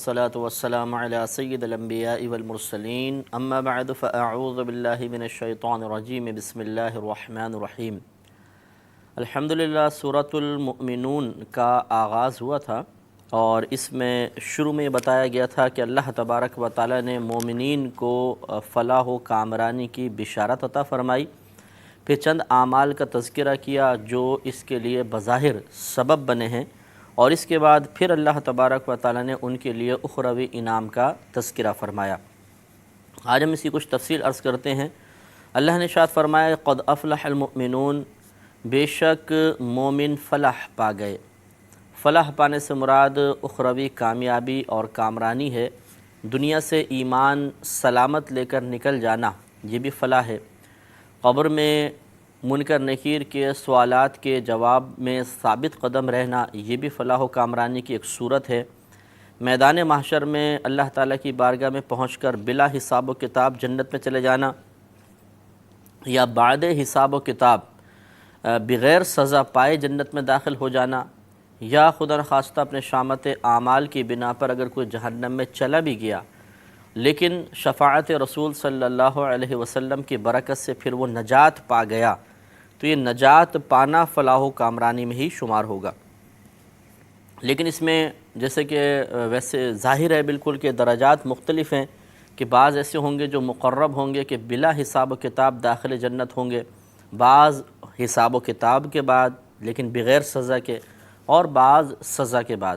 والصلاة والسلام على سید الانبیاء والمرسلین اما بعد فاعوذ باللہ من الشیطان الرجیم بسم اللہ الرحمن الرحیم۔ الحمدللہ سورۃ المؤمنون کا آغاز ہوا تھا اور اس میں شروع میں بتایا گیا تھا کہ اللہ تبارک و تعالی نے مومنین کو فلاح و کامرانی کی بشارت عطا فرمائی، پھر چند اعمال کا تذکرہ کیا جو اس کے لیے بظاہر سبب بنے ہیں، اور اس کے بعد پھر اللہ تبارک و تعالی نے ان کے لیے اخروی انعام کا تذکرہ فرمایا۔ آج ہم اسی کچھ تفصیل عرض کرتے ہیں۔ اللہ نے ارشاد فرمایا قد افلح المؤمنون، بے شک مومن فلاح پا گئے۔ فلاح پانے سے مراد اخروی کامیابی اور کامرانی ہے، دنیا سے ایمان سلامت لے کر نکل جانا یہ بھی فلاح ہے، قبر میں منکر نکیر کے سوالات کے جواب میں ثابت قدم رہنا یہ بھی فلاح و کامرانی کی ایک صورت ہے، میدان محشر میں اللہ تعالیٰ کی بارگاہ میں پہنچ کر بلا حساب و کتاب جنت میں چلے جانا، یا بعد حساب و کتاب بغیر سزا پائے جنت میں داخل ہو جانا، یا خدا نخواستہ اپنے شامت اعمال کی بنا پر اگر کوئی جہنم میں چلا بھی گیا لیکن شفاعت رسول صلی اللہ علیہ وسلم کی برکت سے پھر وہ نجات پا گیا، تو یہ نجات پانا فلاح و کامرانی میں ہی شمار ہوگا۔ لیکن اس میں جیسے کہ ویسے ظاہر ہے بالکل کہ درجات مختلف ہیں، کہ بعض ایسے ہوں گے جو مقرب ہوں گے کہ بلا حساب و کتاب داخل جنت ہوں گے، بعض حساب و کتاب کے بعد لیکن بغیر سزا کے، اور بعض سزا کے بعد۔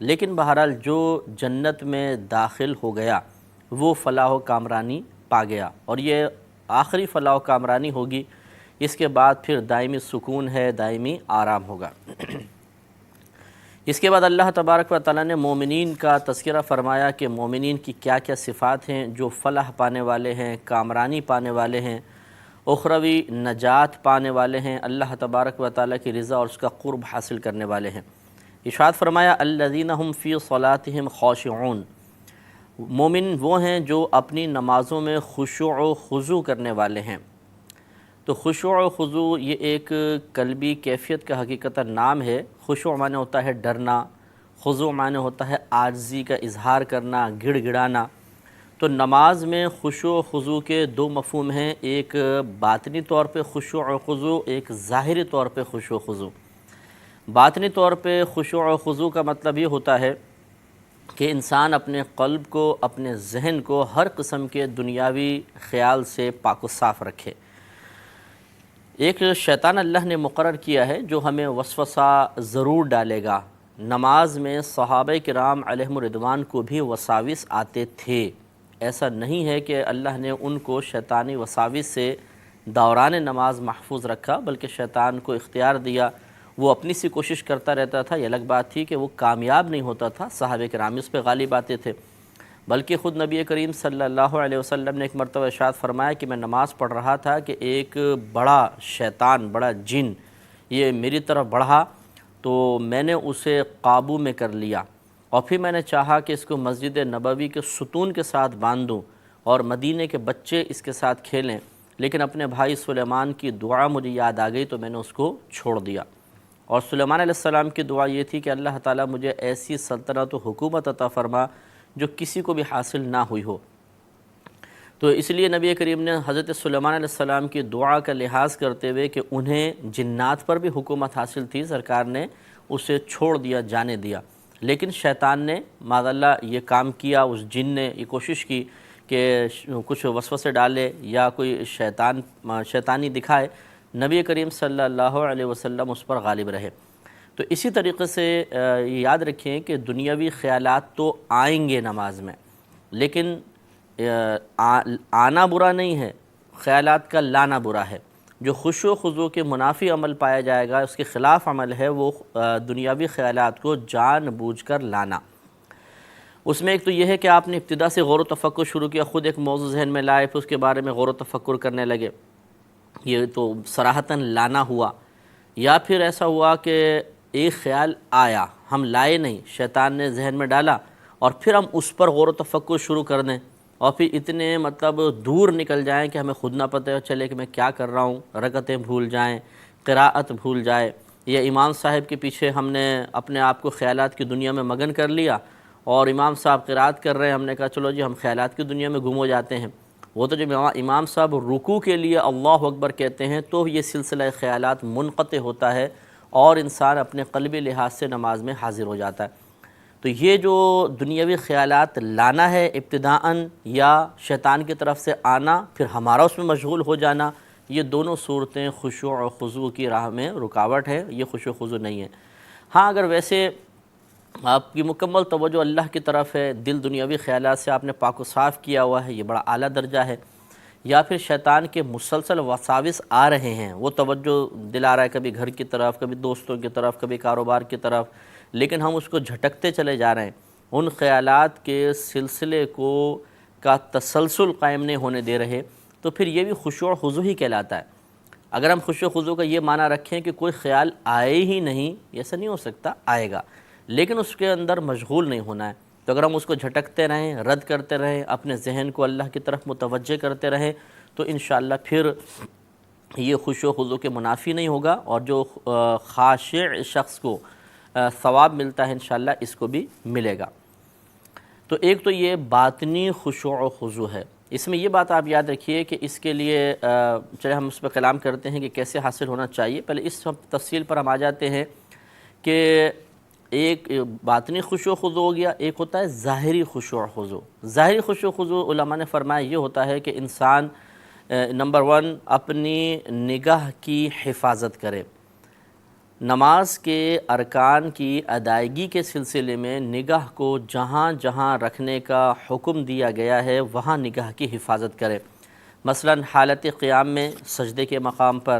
لیکن بہرحال جو جنت میں داخل ہو گیا وہ فلاح و کامرانی پا گیا، اور یہ آخری فلاح و کامرانی ہوگی، اس کے بعد پھر دائمی سکون ہے، دائمی آرام ہوگا۔ اس کے بعد اللہ تبارک و تعالیٰ نے مومنین کا تذکرہ فرمایا کہ مومنین کی کیا کیا صفات ہیں جو فلاح پانے والے ہیں، کامرانی پانے والے ہیں، اخروی نجات پانے والے ہیں، اللہ تبارک و تعالیٰ کی رضا اور اس کا قرب حاصل کرنے والے ہیں۔ ارشاد فرمایا الذین هم فی صلاتہم خاشعون، مومن وہ ہیں جو اپنی نمازوں میں خشوع و خضوع کرنے والے ہیں۔ تو خشوع و خضوع یہ ایک قلبی کیفیت کا حقیقتاً نام ہے۔ خشوع معنی ہوتا ہے ڈرنا، خضوع معنی ہوتا ہے عاجزی کا اظہار کرنا، گڑ گڑانا۔ تو نماز میں خشوع و خضوع کے دو مفہوم ہیں، ایک باطنی طور پہ خشوع و خضوع، ایک ظاہری طور پہ خشوع و خضوع۔ باطنی طور پہ خشوع و خضوع کا مطلب یہ ہوتا ہے کہ انسان اپنے قلب کو، اپنے ذہن کو ہر قسم کے دنیاوی خیال سے پاک و صاف رکھے۔ ایک شیطان اللہ نے مقرر کیا ہے جو ہمیں وسوسہ ضرور ڈالے گا۔ نماز میں صحابہ کرام علیہم الرضوان کو بھی وساوس آتے تھے، ایسا نہیں ہے کہ اللہ نے ان کو شیطانی وساوس سے دوران نماز محفوظ رکھا، بلکہ شیطان کو اختیار دیا، وہ اپنی سی کوشش کرتا رہتا تھا۔ یہ الگ بات تھی کہ وہ کامیاب نہیں ہوتا تھا، صحابہ کرام اس پہ غالب آتے تھے، بلکہ خود نبی کریم صلی اللہ علیہ وسلم نے ایک مرتبہ ارشاد فرمایا کہ میں نماز پڑھ رہا تھا کہ ایک بڑا شیطان، بڑا جن یہ میری طرف بڑھا، تو میں نے اسے قابو میں کر لیا، اور پھر میں نے چاہا کہ اس کو مسجد نبوی کے ستون کے ساتھ باندھ دوں اور مدینے کے بچے اس کے ساتھ کھیلیں، لیکن اپنے بھائی سلیمان کی دعا مجھے یاد آ گئی تو میں نے اس کو چھوڑ دیا۔ اور سلیمان علیہ السلام کی دعا یہ تھی کہ اللہ تعالیٰ مجھے ایسی سلطنت و حکومت عطا فرما جو کسی کو بھی حاصل نہ ہوئی ہو۔ تو اس لیے نبی کریم نے حضرت سلیمان علیہ السلام کی دعا کا لحاظ کرتے ہوئے کہ انہیں جنات پر بھی حکومت حاصل تھی، سرکار نے اسے چھوڑ دیا، جانے دیا، لیکن شیطان نے معاذ اللہ یہ کام کیا، اس جن نے یہ کوشش کی کہ کچھ وسوسے ڈالے یا کوئی شیطانی دکھائے، نبی کریم صلی اللہ علیہ وسلم اس پر غالب رہے۔ تو اسی طریقے سے یہ یاد رکھیں کہ دنیاوی خیالات تو آئیں گے نماز میں، لیکن آنا برا نہیں ہے، خیالات کا لانا برا ہے۔ جو خشوع و خضوع کے منافی عمل پایا جائے گا، اس کے خلاف عمل ہے وہ دنیاوی خیالات کو جان بوجھ کر لانا۔ اس میں ایک تو یہ ہے کہ آپ نے ابتدا سے غور و تفکر شروع کیا، خود ایک موضوع ذہن میں لائے، پھر اس کے بارے میں غور و تفکر کرنے لگے، یہ تو صراحتاً لانا ہوا۔ یا پھر ایسا ہوا کہ ایک خیال آیا، ہم لائے نہیں، شیطان نے ذہن میں ڈالا، اور پھر ہم اس پر غور و تفکر شروع کر دیں، اور پھر اتنے دور نکل جائیں کہ ہمیں خود نہ پتہ چلے کہ میں کیا کر رہا ہوں، رکعتیں بھول جائیں، قراءت بھول جائے، یا امام صاحب کے پیچھے ہم نے اپنے آپ کو خیالات کی دنیا میں مگن کر لیا، اور امام صاحب قرات کر رہے ہیں، ہم نے کہا چلو جی ہم خیالات کی دنیا میں گم ہو جاتے ہیں۔ وہ تو جب امام صاحب رکوع کے لیے اللہ اکبر کہتے ہیں تو یہ سلسلہ خیالات منقطع ہوتا ہے اور انسان اپنے قلبی لحاظ سے نماز میں حاضر ہو جاتا ہے۔ تو یہ جو دنیاوی خیالات لانا ہے ابتداءً یا شیطان کی طرف سے آنا پھر ہمارا اس میں مشغول ہو جانا، یہ دونوں صورتیں خشوع و خضوع کی راہ میں رکاوٹ ہے، یہ خشوع و خضوع نہیں ہے۔ ہاں اگر ویسے آپ کی مکمل توجہ اللہ کی طرف ہے، دل دنیاوی خیالات سے آپ نے پاک و صاف کیا ہوا ہے، یہ بڑا اعلیٰ درجہ ہے۔ یا پھر شیطان کے مسلسل وساوس آ رہے ہیں، وہ توجہ دلا رہا ہے کبھی گھر کی طرف، کبھی دوستوں کی طرف، کبھی کاروبار کی طرف، لیکن ہم اس کو جھٹکتے چلے جا رہے ہیں، ان خیالات کے سلسلے کا تسلسل قائم نہیں ہونے دے رہے، تو پھر یہ بھی خشوع و خضوع ہی کہلاتا ہے۔ اگر ہم خشوع و خضوع کا یہ معنی رکھیں کہ کوئی خیال آئے ہی نہیں، ایسا نہیں ہو سکتا، آئے گا، لیکن اس کے اندر مشغول نہیں ہونا ہے۔ تو اگر ہم اس کو جھٹکتے رہیں، رد کرتے رہیں، اپنے ذہن کو اللہ کی طرف متوجہ کرتے رہیں، تو انشاءاللہ پھر یہ خشوع و خضوع کے منافی نہیں ہوگا، اور جو خاشع شخص کو ثواب ملتا ہے انشاءاللہ اس کو بھی ملے گا۔ تو ایک تو یہ باطنی خشوع و خضوع ہے۔ اس میں یہ بات آپ یاد رکھیے کہ اس کے لیے چلے ہم اس پہ کلام کرتے ہیں کہ کیسے حاصل ہونا چاہیے، پہلے اس تفصیل پر ہم آ جاتے ہیں کہ ایک باطنی خشوع و خضوع ہو گیا، ایک ہوتا ہے ظاہری خشوع و خضوع۔ ظاہری خشوع و خضوع علماء نے فرمایا یہ ہوتا ہے کہ انسان نمبر 1 اپنی نگاہ کی حفاظت کرے۔ نماز کے ارکان کی ادائیگی کے سلسلے میں نگاہ کو جہاں جہاں رکھنے کا حکم دیا گیا ہے وہاں نگاہ کی حفاظت کرے۔ مثلا حالت قیام میں سجدے کے مقام پر،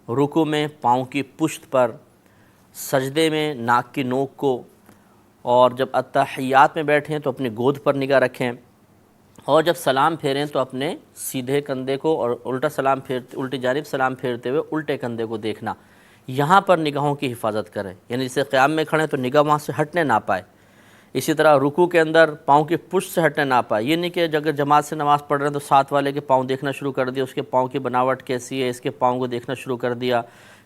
رکوع میں پاؤں کی پشت پر، سجدے میں ناک کی نوک کو، اور جب اتحیات میں بیٹھیں تو اپنی گود پر نگاہ رکھیں، اور جب سلام پھیریں تو اپنے سیدھے کندھے کو اور الٹی جانب سلام پھیرتے ہوئے الٹے کندھے کو دیکھنا، یہاں پر نگاہوں کی حفاظت کریں۔ یعنی جسے قیام میں کھڑے تو نگاہ وہاں سے ہٹنے نہ پائے، اسی طرح رکوع کے اندر پاؤں کی پشت سے ہٹنے نہ پائے۔ یہ نہیں کہ اگر جماعت سے نماز پڑھ رہے ہیں تو ساتھ والے کے پاؤں دیکھنا شروع کر دیا، اس کے پاؤں کی بناوٹ کیسی ہے، اس کے پاؤں کو دیکھنا شروع کر دیا،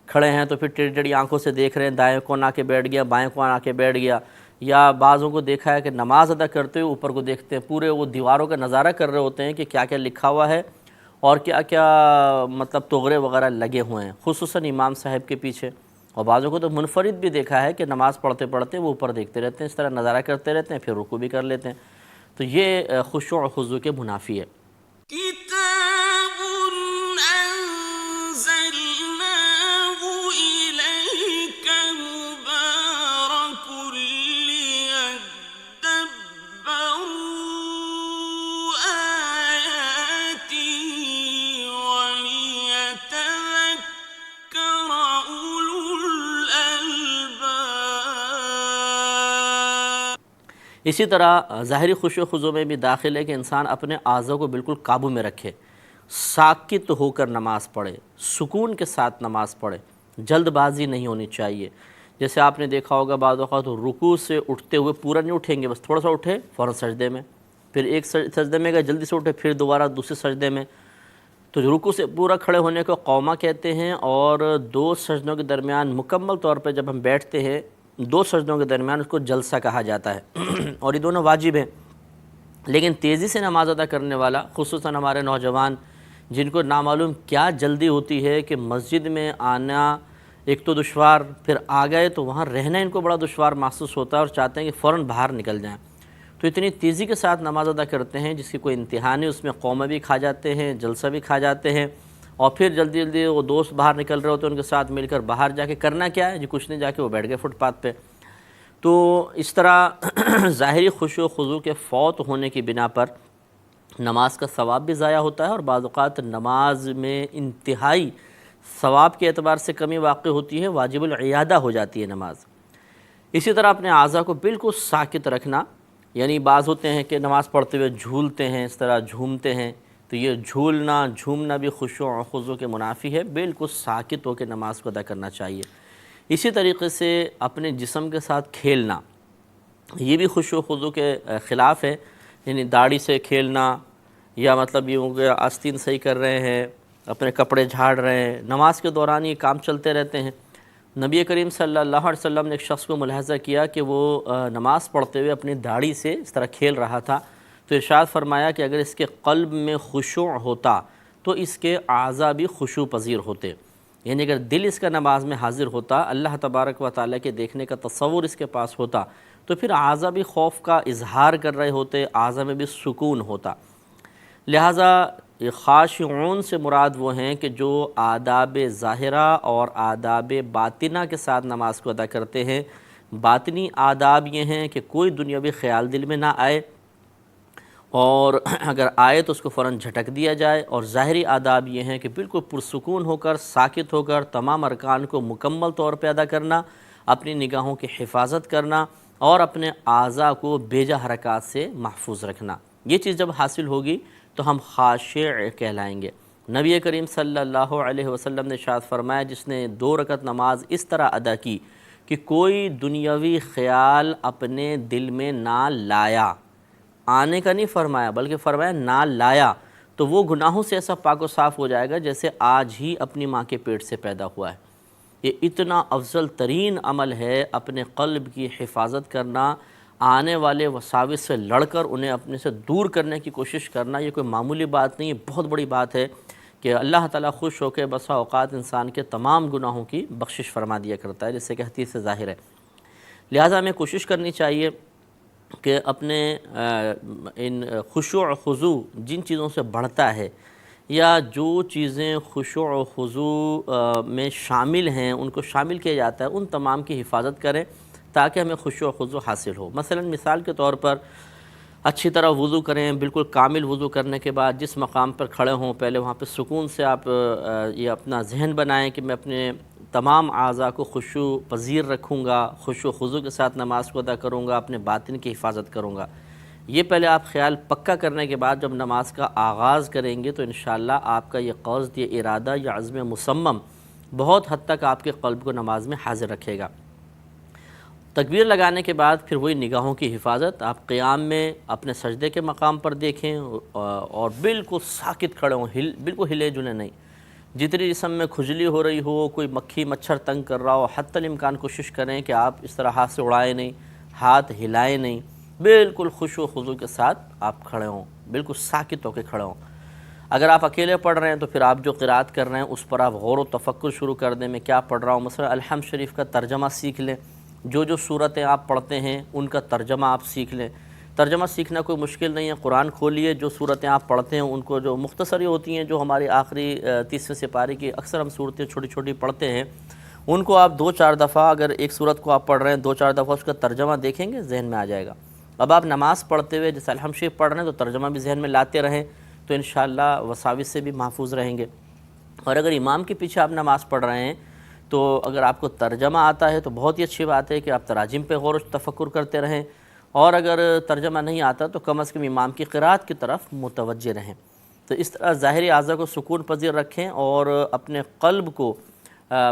کھڑے ہیں تو پھر ٹیڑھی ٹیڑھی آنکھوں سے دیکھ رہے ہیں، دائیں کون آ کے بیٹھ گیا، بائیں کون آ کے بیٹھ گیا، یا بعضوں کو دیکھا ہے کہ نماز ادا کرتے ہوئے اوپر کو دیکھتے ہیں، پورے وہ دیواروں کا نظارہ کر رہے ہوتے ہیں کہ کیا کیا لکھا ہوا ہے اور کیا کیا مطلب تغرے وغیرہ لگے ہوئے ہیں، خصوصاً امام صاحب کے پیچھے۔ اور بعضوں کو تو منفرد بھی دیکھا ہے کہ نماز پڑھتے پڑھتے وہ اوپر دیکھتے رہتے ہیں، اس طرح نظارہ کرتے رہتے ہیں، پھر رکوع بھی کر لیتے ہیں۔ تو یہ خشوع و خضوع کے منافی ہے۔ کتاب انزلناه الیک مبارک لیدبروا آیاته ولیتذکر اولو الالباب۔ اسی طرح ظاہری خشوع و خضوع میں بھی داخل ہے کہ انسان اپنے اعضاء کو بالکل قابو میں رکھے، ساکت ہو کر نماز پڑھے، سکون کے ساتھ نماز پڑھے، جلد بازی نہیں ہونی چاہیے۔ جیسے آپ نے دیکھا ہوگا بعض اوقات رکوع سے اٹھتے ہوئے پورا نہیں اٹھیں گے، بس تھوڑا سا اٹھے فوراً سجدے میں، پھر ایک سجدے میں گئے جلدی سے اٹھے پھر دوبارہ دوسرے سجدے میں۔ تو رکوع سے پورا کھڑے ہونے کو قومہ کہتے ہیں، اور 2 سجدوں کے درمیان مکمل طور پہ جب ہم بیٹھتے ہیں 2 سجدوں کے درمیان اس کو جلسہ کہا جاتا ہے، اور یہ دونوں واجب ہیں۔ لیکن تیزی سے نماز ادا کرنے والا، خصوصاً ہمارے نوجوان جن کو نامعلوم کیا جلدی ہوتی ہے کہ مسجد میں آنا ایک تو دشوار، پھر آ گئے تو وہاں رہنا ان کو بڑا دشوار محسوس ہوتا ہے، اور چاہتے ہیں کہ فوراً باہر نکل جائیں، تو اتنی تیزی کے ساتھ نماز ادا کرتے ہیں جس کی کوئی انتہا نہیں، اس میں قومہ بھی کھا جاتے ہیں، جلسہ بھی کھا جاتے ہیں، اور پھر جلدی جلدی وہ دوست باہر نکل رہے ہوتے ہیں ان کے ساتھ مل کر باہر جا کے کرنا کیا ہے جی، کچھ نہیں، جا کے وہ بیٹھ گئے فٹ پاتھ پہ۔ تو اس طرح ظاہری خشوع و خضوع کے فوت ہونے کی بنا پر نماز کا ثواب بھی ضائع ہوتا ہے، اور بعض اوقات نماز میں انتہائی ثواب کے اعتبار سے کمی واقع ہوتی ہے، واجب العیادہ ہو جاتی ہے نماز۔ اسی طرح اپنے اعضاء کو بالکل ساکت رکھنا، یعنی بعض ہوتے ہیں کہ نماز پڑھتے ہوئے جھولتے ہیں، اس طرح جھومتے ہیں، تو یہ جھومنا بھی خشوع و خضوع کے منافی ہے، بالکل ساکت ہو کے نماز کو ادا کرنا چاہیے۔ اسی طریقے سے اپنے جسم کے ساتھ کھیلنا، یہ بھی خشوع و خضوع کے خلاف ہے، یعنی داڑھی سے کھیلنا، یا مطلب یہ ہو گیا آستین صحیح کر رہے ہیں، اپنے کپڑے جھاڑ رہے ہیں، نماز کے دوران یہ کام چلتے رہتے ہیں، نبی کریم صلی اللہ علیہ وسلم نے ایک شخص کو ملاحظہ کیا کہ وہ نماز پڑھتے ہوئے اپنی داڑھی سے اس طرح کھیل رہا تھا، تو ارشاد فرمایا کہ اگر اس کے قلب میں خشوع ہوتا تو اس کے اعضاء بھی خشوع پذیر ہوتے، یعنی اگر دل اس کا نماز میں حاضر ہوتا، اللہ تبارک و تعالیٰ کے دیکھنے کا تصور اس کے پاس ہوتا، تو پھر اعضاء بھی خوف کا اظہار کر رہے ہوتے، اعضاء میں بھی سکون ہوتا۔ لہٰذا خاشعون سے مراد وہ ہیں کہ جو آداب ظاہرہ اور آداب باطنہ کے ساتھ نماز کو ادا کرتے ہیں۔ باطنی آداب یہ ہیں کہ کوئی دنیاوی خیال دل میں نہ آئے، اور اگر آئے تو اس کو فوراً جھٹک دیا جائے، اور ظاہری آداب یہ ہیں کہ بالکل پرسکون ہو کر، ساکت ہو کر تمام ارکان کو مکمل طور پہ ادا کرنا، اپنی نگاہوں کی حفاظت کرنا اور اپنے اعضاء کو بیجا حرکات سے محفوظ رکھنا۔ یہ چیز جب حاصل ہوگی تو ہم خاشع کہلائیں گے۔ نبی کریم صلی اللہ علیہ وسلم نے ارشاد فرمایا، جس نے 2 رکعت نماز اس طرح ادا کی کہ کوئی دنیاوی خیال اپنے دل میں نہ لایا، آنے کا نہیں فرمایا بلکہ فرمایا نہ لایا، تو وہ گناہوں سے ایسا پاک و صاف ہو جائے گا جیسے آج ہی اپنی ماں کے پیٹ سے پیدا ہوا ہے۔ یہ اتنا افضل ترین عمل ہے، اپنے قلب کی حفاظت کرنا، آنے والے وساوس سے لڑ کر انہیں اپنے سے دور کرنے کی کوشش کرنا۔ یہ کوئی معمولی بات نہیں ہے، بہت بڑی بات ہے کہ اللہ تعالیٰ خوش ہو کے بسا اوقات انسان کے تمام گناہوں کی بخشش فرما دیا کرتا ہے، جس سے کہ حدیث سے ظاہر ہے۔ لہٰذا ہمیں کوشش کرنی چاہیے کہ اپنے ان خشوع و خضوع جن چیزوں سے بڑھتا ہے، یا جو چیزیں خشوع و خضوع میں شامل ہیں ان کو شامل کیا جاتا ہے، ان تمام کی حفاظت کریں تاکہ ہمیں خشوع و خضوع حاصل ہو۔ مثلا مثال کے طور پر اچھی طرح وضو کریں، بالکل کامل وضو کرنے کے بعد جس مقام پر کھڑے ہوں پہلے وہاں پہ سکون سے آپ یہ اپنا ذہن بنائیں کہ میں اپنے تمام اعضاء کو خشوع پذیر رکھوں گا، خشوع و خضوع کے ساتھ نماز کو ادا کروں گا، اپنے باطن کی حفاظت کروں گا۔ یہ پہلے آپ خیال پکا کرنے کے بعد جب نماز کا آغاز کریں گے تو انشاءاللہ آپ کا یہ قصد، یہ ارادہ، یہ عزم مصمم بہت حد تک آپ کے قلب کو نماز میں حاضر رکھے گا۔ تکبیر لگانے کے بعد پھر وہی نگاہوں کی حفاظت، آپ قیام میں اپنے سجدے کے مقام پر دیکھیں اور بالکل ساکت کھڑے ہوں، بالکل ہلے جلے نہیں۔ جتنی جسم میں کھجلی ہو رہی ہو، کوئی مکھی مچھر تنگ کر رہا ہو، حتی الامکان کوشش کریں کہ آپ اس طرح ہاتھ سے اڑائیں نہیں، ہاتھ ہلائیں نہیں، بالکل خشوع و خضوع کے ساتھ آپ کھڑے ہوں، بالکل ساکت ہو کے کھڑے ہوں۔ اگر آپ اکیلے پڑھ رہے ہیں تو پھر آپ جو قرات کر رہے ہیں اس پر آپ غور و تفکر شروع کر دیں، میں کیا پڑھ رہا ہوں۔ مثلا الحمد شریف کا ترجمہ سیکھ لیں، جو صورتیں آپ پڑھتے ہیں ان کا ترجمہ آپ سیکھ لیں۔ ترجمہ سیکھنا کوئی مشکل نہیں ہے، قرآن کھولیے، جو صورتیں آپ پڑھتے ہیں ان کو، جو مختصری ہوتی ہیں، جو ہماری آخری 30ویں سپارے کی اکثر ہم صورتیں چھوٹی چھوٹی پڑھتے ہیں، ان کو آپ 2-4 دفعہ، اگر ایک صورت کو آپ پڑھ رہے ہیں 2-4 دفعہ اس کا ترجمہ دیکھیں گے، ذہن میں آ جائے گا۔ اب آپ نماز پڑھتے ہوئے جیسے الحمد شریف پڑھ رہے ہیں تو ترجمہ بھی ذہن میں لاتے رہیں تو انشاءاللہ وساوس سے بھی محفوظ رہیں گے۔ اور اگر امام کے پیچھے آپ نماز پڑھ رہے ہیں تو اگر آپ کو ترجمہ آتا ہے تو بہت ہی اچھی بات ہے کہ آپ تراجم پہ غور و تفکر کرتے رہیں، اور اگر ترجمہ نہیں آتا تو کم از کم امام کی قرات کی طرف متوجہ رہیں۔ تو اس طرح ظاہری اعضاء کو سکون پذیر رکھیں اور اپنے قلب کو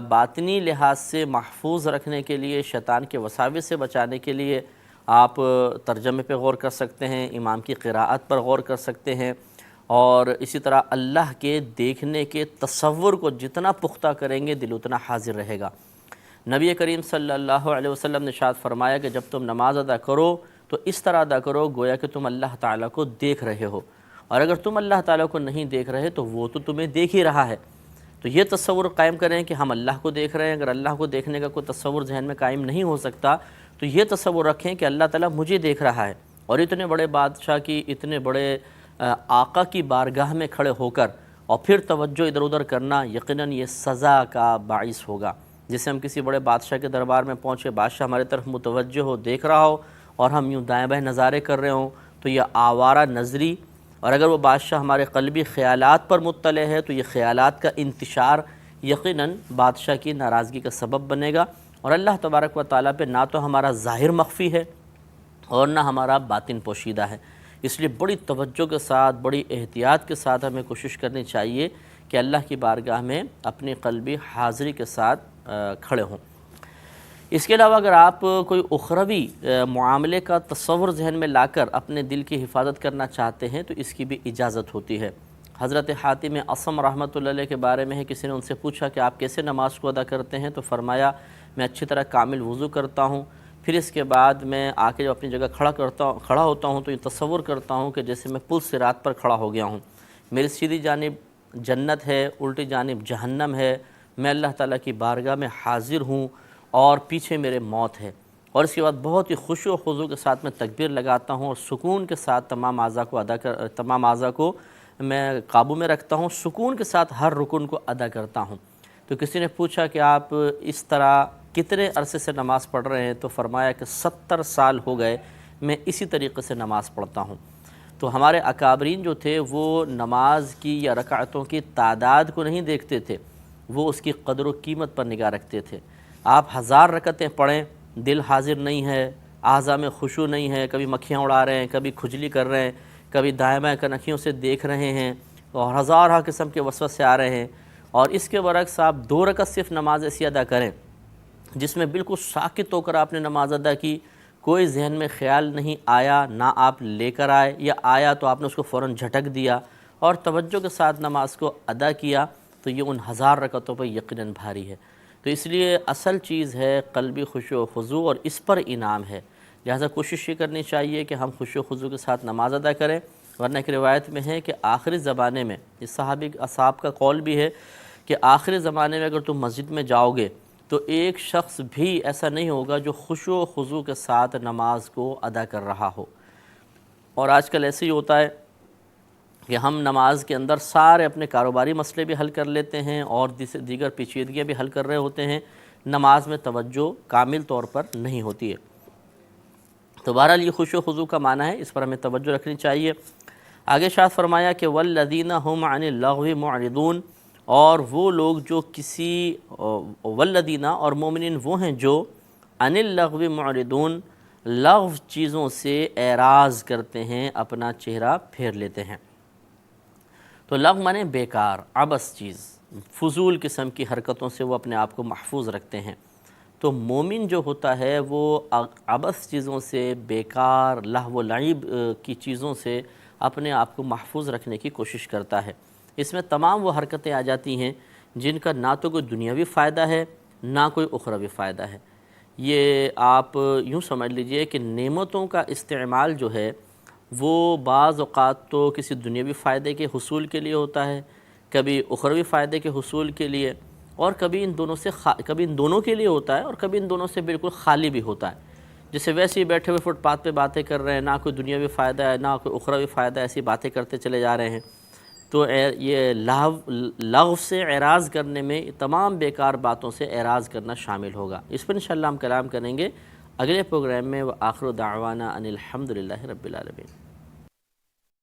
باطنی لحاظ سے محفوظ رکھنے کے لیے، شیطان کے وساوس سے بچانے کے لیے آپ ترجمے پہ غور کر سکتے ہیں، امام کی قراءت پر غور کر سکتے ہیں، اور اسی طرح اللہ کے دیکھنے کے تصور کو جتنا پختہ کریں گے دل اتنا حاضر رہے گا۔ نبی کریم صلی اللہ علیہ وسلم نے ارشاد فرمایا کہ جب تم نماز ادا کرو تو اس طرح ادا کرو گویا کہ تم اللہ تعالیٰ کو دیکھ رہے ہو، اور اگر تم اللہ تعالیٰ کو نہیں دیکھ رہے تو وہ تو تمہیں دیکھ ہی رہا ہے۔ تو یہ تصور قائم کریں کہ ہم اللہ کو دیکھ رہے ہیں۔ اگر اللہ کو دیکھنے کا کوئی تصور ذہن میں قائم نہیں ہو سکتا تو یہ تصور رکھیں کہ اللہ تعالیٰ مجھے دیکھ رہا ہے، اور اتنے بڑے بادشاہ کی، اتنے بڑے آقا کی بارگاہ میں کھڑے ہو کر اور پھر توجہ ادھر ادھر کرنا یقیناً یہ سزا کا باعث ہوگا۔ جیسے ہم کسی بڑے بادشاہ کے دربار میں پہنچے، بادشاہ ہمارے طرف متوجہ ہو، دیکھ رہا ہو، اور ہم یوں دائیں بائیں نظارے کر رہے ہوں تو یہ آوارہ نظری، اور اگر وہ بادشاہ ہمارے قلبی خیالات پر مطلع ہے تو یہ خیالات کا انتشار یقیناً بادشاہ کی ناراضگی کا سبب بنے گا، اور اللہ تبارک و تعالیٰ پہ نہ تو ہمارا ظاہر مخفی ہے اور نہ ہمارا باطن پوشیدہ ہے۔ اس لیے بڑی توجہ کے ساتھ، بڑی احتیاط کے ساتھ ہمیں کوشش کرنی چاہیے کہ اللہ کی بارگاہ میں اپنی قلبی حاضری کے ساتھ کھڑے ہوں۔ اس کے علاوہ اگر آپ کوئی اخروی معاملے کا تصور ذہن میں لا کر اپنے دل کی حفاظت کرنا چاہتے ہیں تو اس کی بھی اجازت ہوتی ہے۔ حضرت حاتم اصم رحمۃ اللہ علیہ کے بارے میں ہے، کسی نے ان سے پوچھا کہ آپ کیسے نماز کو ادا کرتے ہیں، تو فرمایا میں اچھی طرح کامل وضو کرتا ہوں، پھر اس کے بعد میں آ کے جب اپنی جگہ کھڑا ہوتا ہوں تو یہ تصور کرتا ہوں کہ جیسے میں پل صراط پر کھڑا ہو گیا ہوں، میری سیدھی جانب جنت ہے، الٹی جانب جہنم ہے، میں اللہ تعالیٰ کی بارگاہ میں حاضر ہوں اور پیچھے میرے موت ہے، اور اس کے بعد بہت ہی خشوع و خضوع کے ساتھ میں تکبیر لگاتا ہوں اور سکون کے ساتھ تمام اعضاء کو میں قابو میں رکھتا ہوں، سکون کے ساتھ ہر رکن کو ادا کرتا ہوں۔ تو کسی نے پوچھا کہ آپ اس طرح کتنے عرصے سے نماز پڑھ رہے ہیں، تو فرمایا کہ 70 سال ہو گئے میں اسی طریقے سے نماز پڑھتا ہوں۔ تو ہمارے اکابرین جو تھے وہ نماز کی یا رکعتوں کی تعداد کو نہیں دیکھتے تھے، وہ اس کی قدر و قیمت پر نگاہ رکھتے تھے۔ آپ 1000 رکعتیں پڑھیں، دل حاضر نہیں ہے، اعضاء میں خشوع نہیں ہے، کبھی مکھیاں اڑا رہے ہیں، کبھی کھجلی کر رہے ہیں، کبھی دائیں بائیں کنکھیوں سے دیکھ رہے ہیں اور ہزارہ قسم کے وسوسے آ رہے ہیں، اور اس کے برعکس آپ 2 رکعت صرف نماز ایسی ادا کریں جس میں بالکل ساکت ہو کر آپ نے نماز ادا کی، کوئی ذہن میں خیال نہیں آیا، نہ آپ لے کر آئے، یا آیا تو آپ نے اس کو فوراً جھٹک دیا اور توجہ کے ساتھ نماز کو ادا کیا، تو یہ ان 1000 رکعتوں پر یقیناً بھاری ہے۔ تو اس لیے اصل چیز ہے قلبی خشوع و خضوع، اور اس پر انعام ہے، لہذا کوشش یہ کرنی چاہیے کہ ہم خشوع و خضوع کے ساتھ نماز ادا کریں، ورنہ ایک روایت میں ہے کہ آخری زمانے میں، اس صحابی اصحاب کا قول بھی ہے کہ آخری زمانے میں اگر تم مسجد میں جاؤ گے تو ایک شخص بھی ایسا نہیں ہوگا جو خشوع و خضوع کے ساتھ نماز کو ادا کر رہا ہو۔ اور آج کل ایسے ہی ہوتا ہے کہ ہم نماز کے اندر سارے اپنے کاروباری مسئلے بھی حل کر لیتے ہیں اور دیگر پیچیدگیاں بھی حل کر رہے ہوتے ہیں، نماز میں توجہ کامل طور پر نہیں ہوتی ہے۔ تو بہرحال یہ خشوع و خضوع کا معنی ہے، اس پر ہمیں توجہ رکھنی چاہیے۔ آگے شاہ فرمایا کہ والذین هم عن اللغو معرضون، اور وہ لوگ جو والذین اور مومنین وہ ہیں جو عن اللغو معرضون، لغو چیزوں سے اعراض کرتے ہیں، اپنا چہرہ پھیر لیتے ہیں۔ تو لغو مانے بیکار، عبث چیز، فضول قسم کی حرکتوں سے وہ اپنے آپ کو محفوظ رکھتے ہیں۔ تو مومن جو ہوتا ہے وہ عبث چیزوں سے، بیکار لہو و لعب کی چیزوں سے اپنے آپ کو محفوظ رکھنے کی کوشش کرتا ہے۔ اس میں تمام وہ حرکتیں آ جاتی ہیں جن کا نہ تو کوئی دنیاوی فائدہ ہے نہ کوئی اخروی فائدہ ہے۔ یہ آپ یوں سمجھ لیجئے کہ نعمتوں کا استعمال جو ہے وہ بعض اوقات تو کسی دنیاوی فائدے کے حصول کے لیے ہوتا ہے، کبھی اخروی فائدے کے حصول کے لیے، اور کبھی ان دونوں کے لیے ہوتا ہے، اور کبھی ان دونوں سے بالکل خالی بھی ہوتا ہے۔ جیسے ویسے ہی بیٹھے ہوئے فٹ پاتھ پہ باتیں کر رہے ہیں، نہ کوئی دنیاوی فائدہ ہے نہ کوئی اخروی فائدہ ہے، ایسی باتیں کرتے چلے جا رہے ہیں۔ تو یہ لغو سے اعراض کرنے میں تمام بیکار باتوں سے اعراض کرنا شامل ہوگا۔ اس پر انشاءاللہ ہم کلام کریں گے اگلے پروگرام میں۔ وآخر دعوانا ان الحمدللہ رب العالمین۔